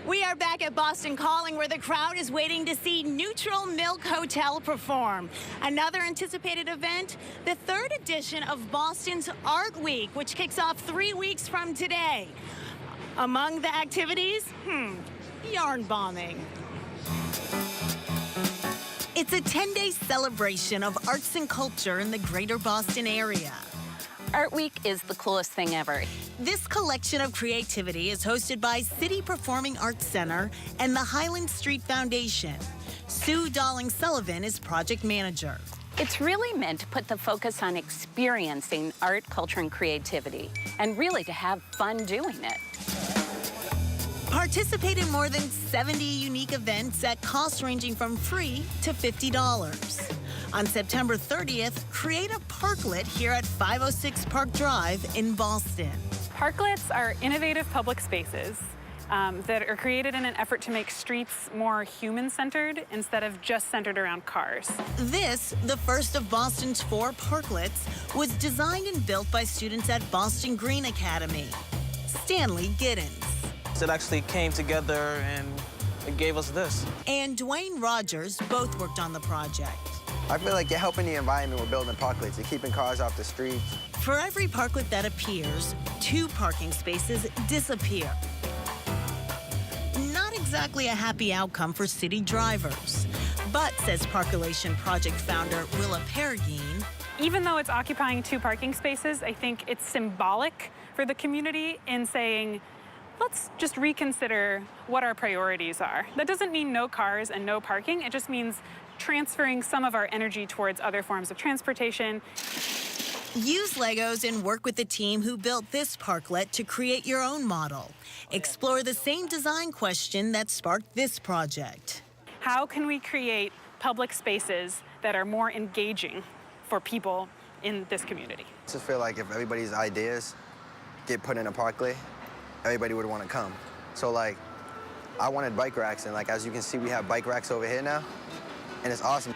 We are back at Boston Calling, where the crowd is waiting to see Neutral Milk Hotel perform. Another anticipated event, the third edition of Boston's Art Week, which kicks off 3 weeks from today. Among the activities, yarn bombing. It's a 10-day celebration of arts and culture in the greater Boston area. Art Week is the coolest thing ever. This collection of creativity is hosted by City Performing Arts Center and the Highland Street Foundation. Sue Dalling-Sullivan is project manager. It's really meant to put the focus on experiencing art, culture, and creativity, and really to have fun doing it. Participate in more than 70 unique events at costs ranging from free to $50. On September 30th, create a parklet here at 506 Park Drive in Boston. Parklets are innovative public spaces that are created in an effort to make streets more human-centered instead of just centered around cars. This, the first of Boston's 4 parklets, was designed and built by students at Boston Green Academy. Stanley Giddens. It actually came together and it gave us this. And Dwayne Rogers both worked on the project. I feel like you're helping the environment with building parklets. You're keeping cars off the streets. For every parklet that appears, 2 parking spaces disappear. Not exactly a happy outcome for city drivers. But, says Parkulation Project founder Willa Peregrine, Even though it's occupying 2 parking spaces, I think it's symbolic for the community in saying, let's just reconsider what our priorities are. That doesn't mean no cars and no parking. It just means transferring some of our energy towards other forms of transportation. Use Legos and work with the team who built this parklet to create your own model. Explore the same design question that sparked this project. How can we create public spaces that are more engaging for people in this community? I just feel like if everybody's ideas get put in a parklet, everybody would want to come. So, like, I wanted bike racks, and, like, as you can see, we have bike racks over here now, and it's awesome.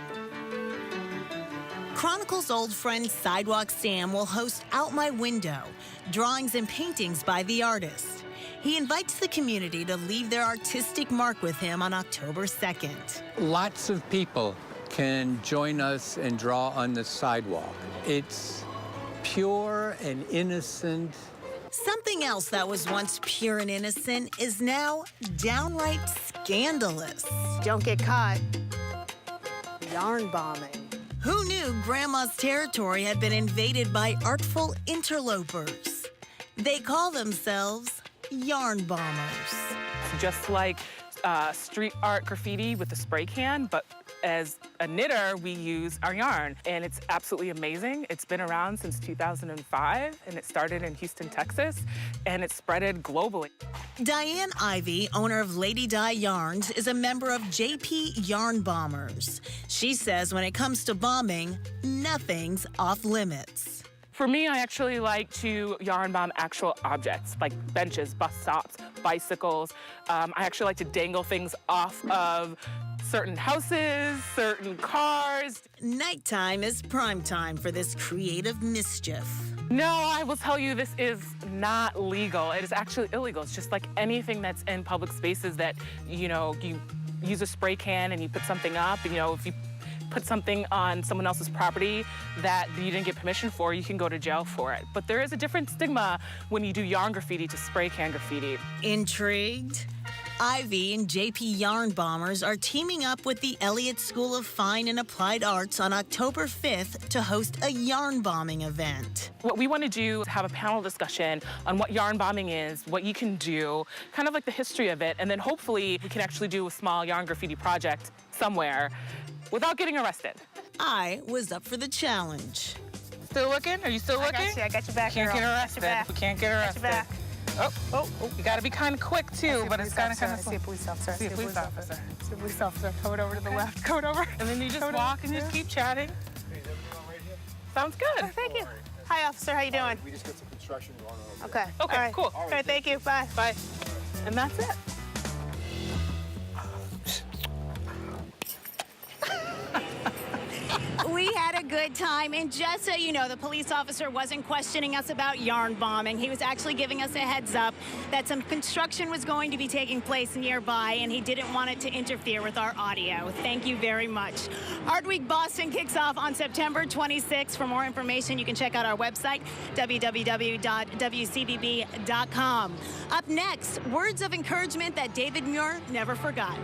Chronicle's old friend Sidewalk Sam will host Out My Window, drawings and paintings by the artist. He invites the community to leave their artistic mark with him on October 2nd. Lots of people can join us and draw on the sidewalk. It's pure and innocent. Something else that was once pure and innocent is now downright scandalous. Don't get caught. Yarn bombing. Who knew Grandma's territory had been invaded by artful interlopers? They call themselves yarn bombers. Just like street art graffiti with a spray can, but as a knitter, we use our yarn, and it's absolutely amazing. It's been around since 2005, and it started in Houston, Texas, and it's spreaded globally. Diane Ivy, owner of Lady Di Yarns, is a member of JP Yarn Bombers. She says when it comes to bombing, nothing's off limits. For me, I actually like to yarn bomb actual objects, like benches, bus stops, bicycles. I actually like to dangle things off of certain houses, certain cars. Nighttime is prime time for this creative mischief. No, I will tell you, this is not legal. It is actually illegal. It's just like anything that's in public spaces that, you know, you use a spray can and you put something up, and, you know, if you put something on someone else's property that you didn't get permission for, you can go to jail for it. But there is a different stigma when you do yarn graffiti to spray can graffiti. Intrigued? Ivy and JP Yarn Bombers are teaming up with the Elliott School of Fine and Applied Arts on October 5th to host a yarn bombing event. What we want to do is have a panel discussion on what yarn bombing is, what you can do, kind of like the history of it, and then hopefully we can actually do a small yarn graffiti project somewhere without getting arrested. I was up for the challenge. Still looking? Are you still looking? I got you back, Can't girl. get arrested. We can't get arrested. back. Oh, you gotta be kind of quick too, but it's kind of I see a police officer. See a police officer. I see a police officer. Coming over to the left. Coming over. And then you just walk and just keep chatting. Sounds good. Oh, thank you. Hi, officer. How you doing? We just got some construction going on. Okay. Okay, All right. cool. All right, thank you. Bye. Bye. And that's it. We had a good time, and just so you know, the police officer wasn't questioning us about yarn bombing. He was actually giving us a heads up that some construction was going to be taking place nearby, and he didn't want it to interfere with our audio. Thank you very much. Art Week Boston kicks off on September 26th. For more information, you can check out our website, www.wcvb.com. Up next, words of encouragement that David Muir never forgot.